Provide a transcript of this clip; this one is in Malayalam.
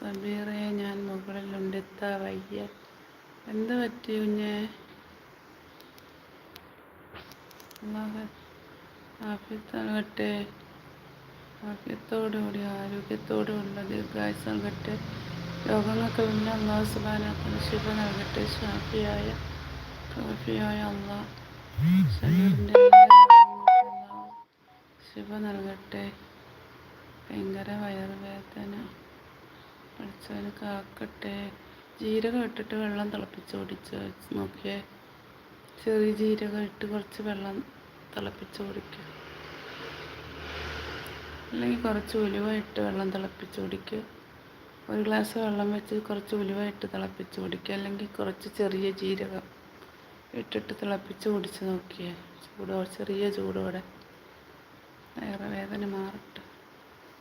സബീറെ, ഞാൻ മുകളിലുണ്ട്, എത്താ വയ്യ. എന്ത് പറ്റി കുഞ്ഞേ? അല്ലാഹ് ആഫിയത്ത് നൽകട്ടെ, ആഫിയത്തോടുകൂടി ആരോഗ്യത്തോടുള്ള ദീർഘായുസ്സ് നൽകട്ടെ. രോഗങ്ങൾക്കെല്ലാം അല്ലാഹു സുബ്ഹാനഹു വ തആല ശിഫ നൽകട്ടെ. കാഫിയായ അല്ലാഹ് സബീറിൻ്റെ എല്ലാ രോഗങ്ങൾക്കും ശിഫ നൽകട്ടെ. ഭയങ്കര വയറുവേദന, പഠിച്ചവന് കാക്കട്ടെ. ജീരകം ഇട്ടിട്ട് വെള്ളം തിളപ്പിച്ച് കുടിച്ച് നോക്കിയേ. ചെറിയ ജീരകം ഇട്ട് കുറച്ച് വെള്ളം തിളപ്പിച്ച് കുടിക്കുക, അല്ലെങ്കിൽ കുറച്ച് ഉലുവ ഇട്ട് വെള്ളം തിളപ്പിച്ച് കുടിക്കുക. ഒരു ഗ്ലാസ് വെള്ളം വെച്ച് കുറച്ച് ഉലുവ ഇട്ട് തിളപ്പിച്ച് കുടിക്കുക, അല്ലെങ്കിൽ കുറച്ച് ചെറിയ ജീരകം ഇട്ടിട്ട് തിളപ്പിച്ച് കുടിച്ച് നോക്കിയേ. ചെറിയ ചൂടോടെ. വയറുവേദന